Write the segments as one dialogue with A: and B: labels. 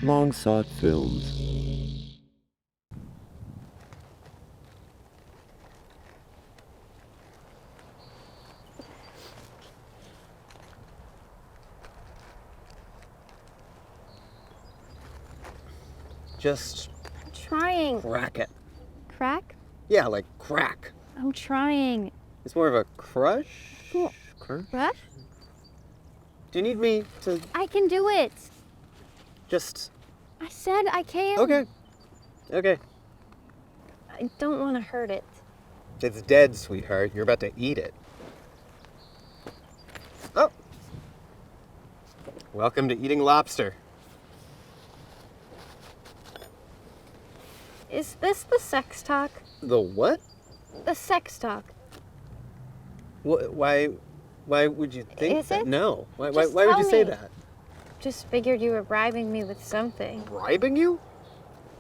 A: long-sought films.
B: Just
C: I'm trying.
B: crack it.
C: Crack?
B: Yeah, like crack.
C: I'm trying.
B: It's more of a crush?
C: Cool.
B: Crush?
C: What?
B: Do you need me to
C: I can do it.
B: just...
C: I said I can.
B: Okay. Okay.
C: I don't want to hurt it.
B: It's dead, sweetheart. You're about to eat it. Oh. Welcome to eating lobster.
C: Is this the sex talk?
B: The what?
C: The sex talk.
B: Why would you think
C: Is
B: that?
C: it?
B: No. Why
C: Just
B: would you
C: tell
B: say
C: me.
B: that?
C: Just figured you were bribing me with something.
B: Bribing you?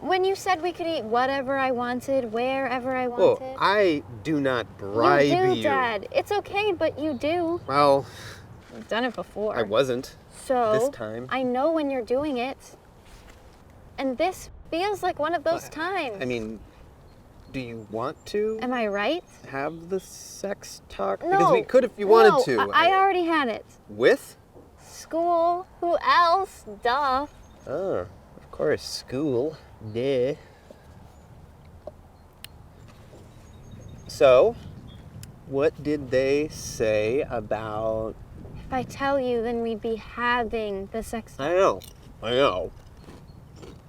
C: When you said we could eat whatever I wanted, wherever I
B: Well,
C: wanted.
B: I do not bribe you.
C: You do, Dad. It's okay, but you do.
B: Well,
C: I've done it before.
B: I wasn't.
C: So,
B: This time.
C: I know when you're doing it. And this feels like one of those times.
B: I mean, do you want to
C: Am I right?
B: have the sex talk?
C: No.
B: Because we could if you wanted to.
C: No, I already had it.
B: With?
C: School. Who else? Duh.
B: Oh, of course, school. Duh. So, what did they say about...
C: If I tell you, then we'd be having the sex.
B: I know.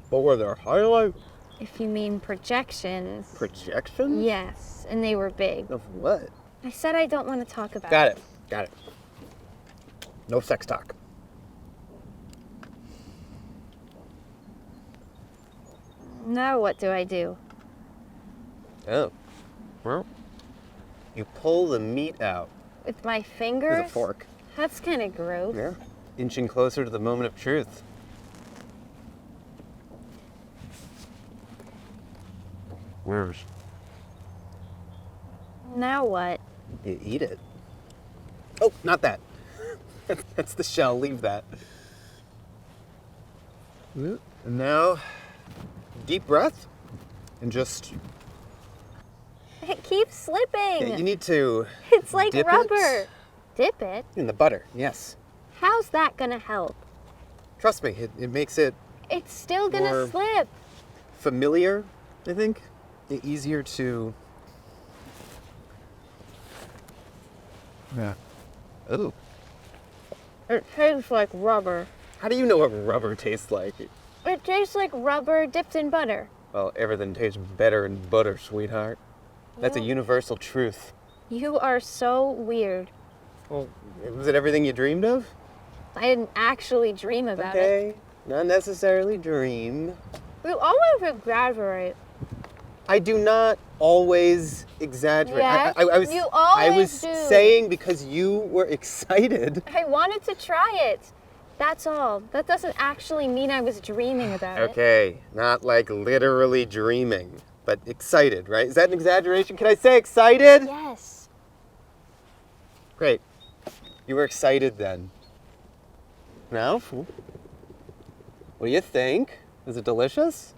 B: What were their highlights?
C: If you mean projections.
B: Projections?
C: Yes, and they were big.
B: Of what?
C: I said I don't want to talk about
B: Got it. No sex talk.
C: Now what do I do?
B: Oh. Well, you pull the meat out
C: With my fingers?
B: with a fork.
C: That's kind of gross.
B: Yeah. Inching closer to the moment of truth. Where's?
C: Now what?
B: You eat it. Oh, not that. That's the shell. Leave that. And now, deep breath, and just...
C: It keeps slipping.
B: Yeah, you need to...
C: It's like
B: dip
C: rubber.
B: it
C: Dip it?
B: in the butter, yes.
C: How's that gonna help?
B: Trust me, it makes it
C: It's still gonna
B: More-
C: slip.
B: familiar, I think. Easier to... Yeah. Oh.
C: It tastes like rubber.
B: How do you know what rubber tastes like?
C: It tastes like rubber dipped in butter.
B: Well, everything tastes better in butter, sweetheart. That's a
C: Yeah.
B: universal truth.
C: You are so weird.
B: Well, was it everything you dreamed of?
C: I didn't actually dream about it.
B: Okay, not necessarily dream.
C: You always exaggerate.
B: I do not always exaggerate.
C: Yes,
B: I was,
C: you
B: I
C: always
B: was
C: do.
B: saying because you were excited.
C: I wanted to try it. That's all. That doesn't actually mean I was dreaming about it.
B: Okay, not like literally dreaming, but excited, right? Is that an exaggeration? Can I say excited?
C: Yes.
B: Great. You were excited then. Now, what do you think? Is it delicious?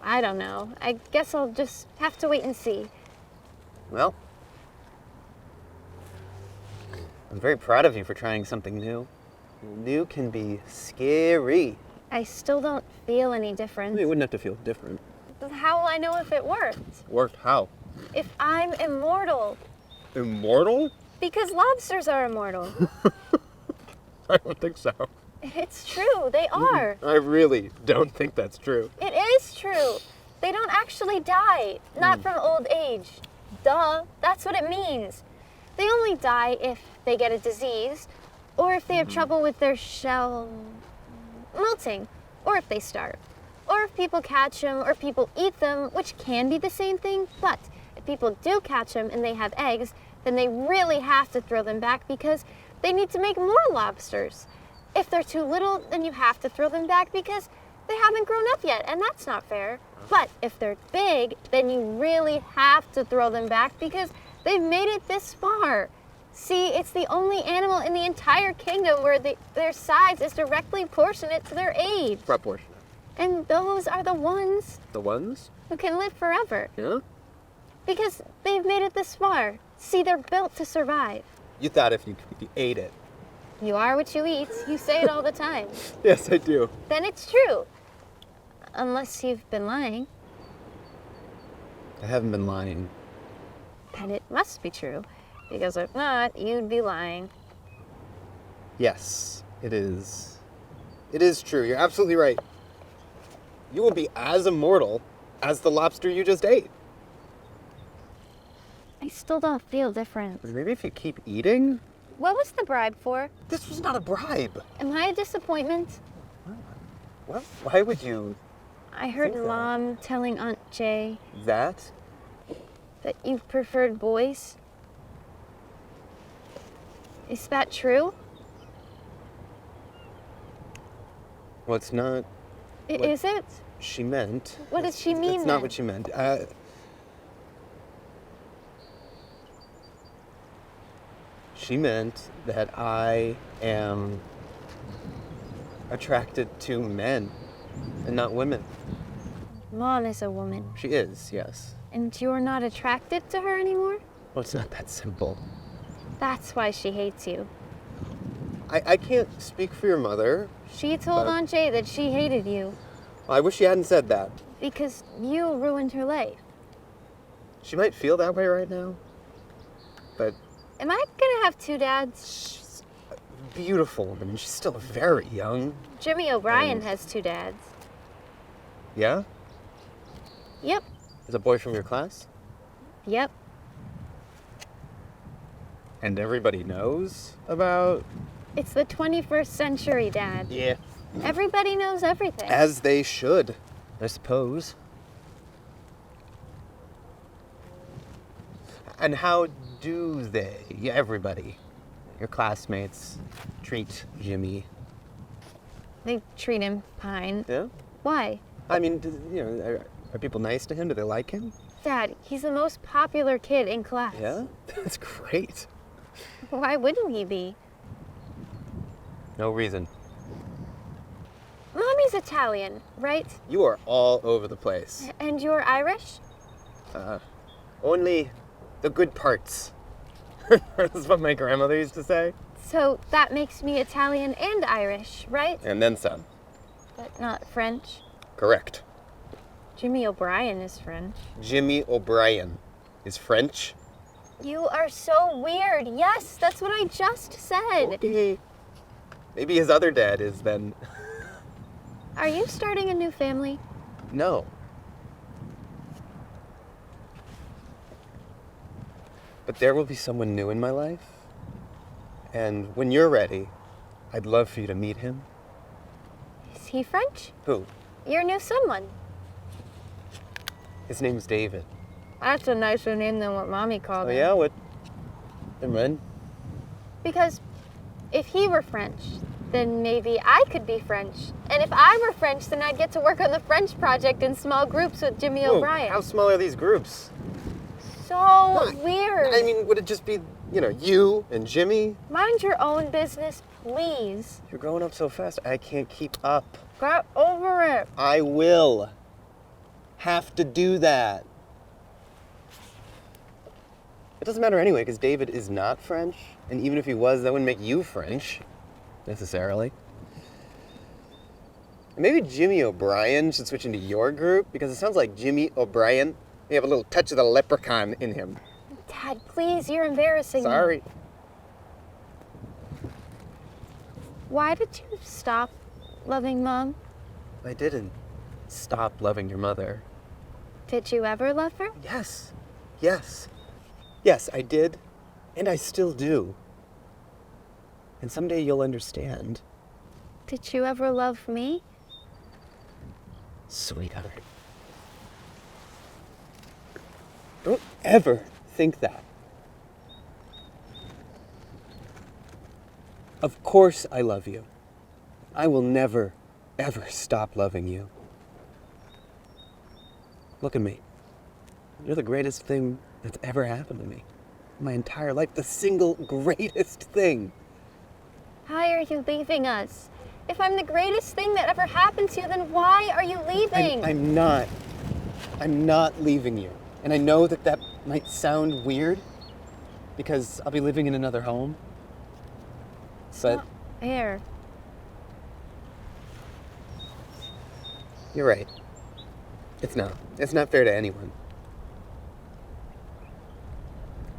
C: I don't know. I guess I'll just have to wait and see.
B: Well, I'm very proud of you for trying something new. New can be scary.
C: I still don't feel any difference.
B: You wouldn't have to feel different.
C: How will I know if it worked?
B: Worked how?
C: If I'm immortal.
B: Immortal?
C: Because lobsters are immortal.
B: I don't think so.
C: It's true. They are.
B: I really don't think that's true.
C: It is true. They don't actually die. Not from old age. Duh. That's what it means. They only die if they get a disease, or if they have trouble with their shell molting, or if they starve, or if people catch them, or people eat them, which can be the same thing. But if people do catch them and they have eggs, then they really have to throw them back because they need to make more lobsters. If they're too little, then you have to throw them back because they haven't grown up yet, and that's not fair. But if they're big, then you really have to throw them back because they've made it this far. See, it's the only animal in the entire kingdom where their size is directly proportionate to their age.
B: Proportionate.
C: And those are the ones
B: The ones?
C: who can live forever.
B: Yeah?
C: Because they've made it this far. See, they're built to survive.
B: You thought if you ate it.
C: You are what you eat. You say it all the time.
B: Yes, I do.
C: Then it's true. Unless you've been lying.
B: I haven't been lying.
C: Then it must be true. Because if not, you'd be lying.
B: Yes, it is. It is true. You're absolutely right. You will be as immortal as the lobster you just ate.
C: I still don't feel different.
B: Maybe if you keep eating?
C: What was the bribe for?
B: This was not a bribe.
C: Am I a disappointment?
B: What? Why would you?
C: I heard
B: think that.
C: Mom telling Aunt Jay
B: That?
C: that you preferred boys. Is that true?
B: Well, it's not What?
C: Is it?
B: she meant.
C: What did she mean
B: That's not
C: then?
B: what she meant. She meant that I am attracted to men and not women.
C: Mom is a woman.
B: She is, yes.
C: And you're not attracted to her anymore?
B: Well, it's not that simple.
C: That's why she hates you.
B: I can't speak for your mother.
C: She told
B: But-
C: Aunt Jay that she hated you
B: I wish she hadn't said that.
C: because you ruined her life.
B: She might feel that way right now, but
C: Am I gonna have two dads?
B: she's a beautiful woman. She's still very young.
C: Jimmy O'Brien
B: And-
C: has two dads.
B: Yeah?
C: Yep,
B: Is a boy from your class?
C: yep.
B: And everybody knows about?
C: It's the 21st century, Dad.
B: Yeah.
C: Everybody knows everything.
B: As they should, I suppose. And how do they, everybody, your classmates, treat Jimmy?
C: They treat him fine.
B: Yeah?
C: Why?
B: I mean, are people nice to him? Do they like him?
C: Dad, he's the most popular kid in class.
B: Yeah? That's great.
C: Why wouldn't he be?
B: No reason.
C: Mommy's Italian, right?
B: You are all over the place.
C: And you're Irish?
B: Only the good parts. That's what my grandmother used to say.
C: So that makes me Italian and Irish, right?
B: And then some.
C: But not French.
B: Correct.
C: Jimmy O'Brien is French.
B: Jimmy O'Brien is French.
C: You are so weird. Yes, that's what I just said.
B: Okay. Maybe his other dad is then.
C: Are you starting a new family?
B: No. But there will be someone new in my life. And when you're ready, I'd love for you to meet him.
C: Is he French?
B: Who?
C: Your new someone.
B: His name's David.
C: That's a nicer name than what Mommy called
B: Oh
C: him.
B: yeah? What? Never mind.
C: Because if he were French, then maybe I could be French. And if I were French, then I'd get to work on the French project in small groups with Jimmy
B: Whoa,
C: O'Brien.
B: how small are these groups?
C: So weird.
B: I mean, would it just be, you and Jimmy?
C: Mind your own business, please.
B: You're growing up so fast, I can't keep up.
C: Get over it.
B: I will have to do that. It doesn't matter anyway, because David is not French, and even if he was, that wouldn't make you French, necessarily. And maybe Jimmy O'Brien should switch into your group, because it sounds like Jimmy O'Brien. You have a little touch of the leprechaun in him.
C: Dad, please, you're embarrassing me.
B: Sorry.
C: Why did you stop loving Mom?
B: I didn't stop loving your mother.
C: Did you ever love her?
B: Yes. Yes. Yes, I did. And I still do. And someday you'll understand.
C: Did you ever love me?
B: Sweetheart. Don't ever think that. Of course I love you. I will never, ever stop loving you. Look at me. You're the greatest thing that's ever happened to me. My entire life, the single greatest thing.
C: Why are you leaving us? If I'm the greatest thing that ever happened to you, then why are you leaving?
B: I'm not. I'm not leaving you. And I know that that might sound weird because I'll be living in another home. But
C: Not fair.
B: you're right. It's not. It's not fair to anyone.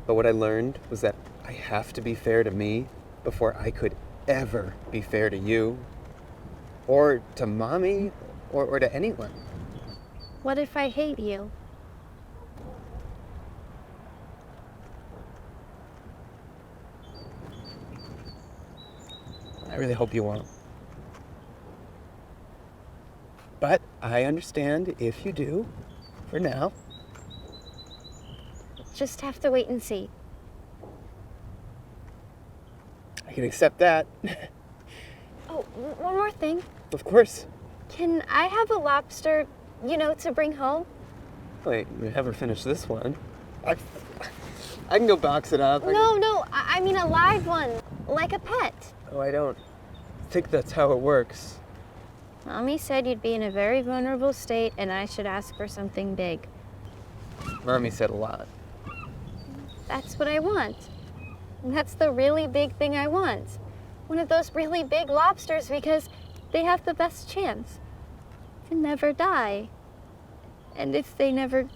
B: But what I learned was that I have to be fair to me before I could ever be fair to you, or to Mommy, or to anyone.
C: What if I hate you?
B: I really hope you won't. But I understand if you do, for now.
C: Just have to wait and see.
B: I can accept that.
C: Oh, one more thing.
B: Of course.
C: Can I have a lobster, to bring home?
B: Wait, we haven't finished this one. I can go box it up.
C: No, I mean a live one, like a pet.
B: Oh, I don't think that's how it works.
C: Mommy said you'd be in a very vulnerable state and I should ask for something big.
B: Mommy said a lot.
C: That's what I want. And that's the really big thing I want. One of those really big lobsters because they have the best chance to never die. And if they never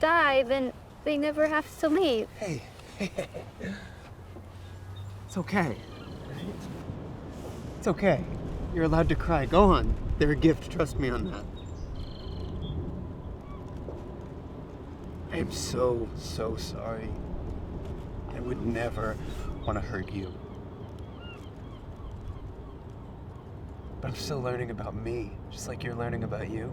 C: die, then they never have to leave.
B: Hey. It's okay. Right? It's okay. You're allowed to cry. Go on. They're a gift. Trust me on that. I am so sorry. I would never want to hurt you. But I'm still learning about me, just like you're learning about you.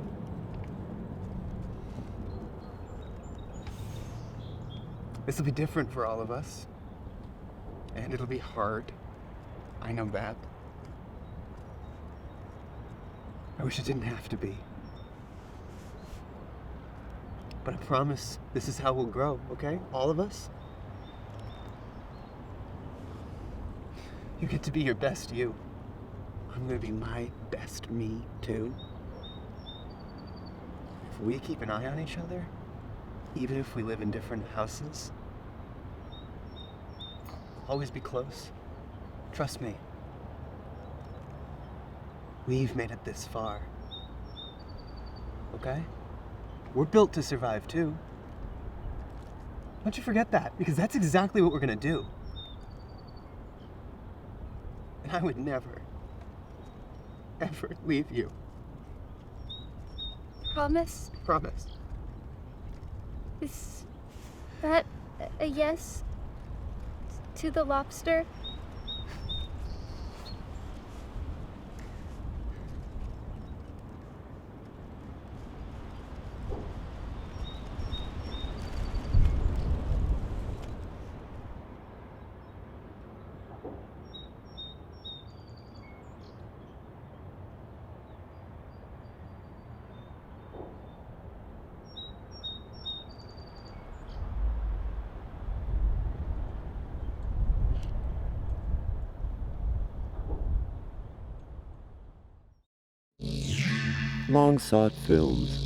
B: This will be different for all of us. And it'll be hard. I know that. I wish it didn't have to be. But I promise this is how we'll grow, okay? All of us. You get to be your best you. I'm gonna be my best me, too. If we keep an eye on each other, even if we live in different houses, always be close. Trust me. We've made it this far. Okay? We're built to survive, too. Don't you forget that, because that's exactly what we're gonna do. And I would never, ever leave you.
C: Promise?
B: Promise.
C: Is that a yes to the lobster?
A: Long Sought Films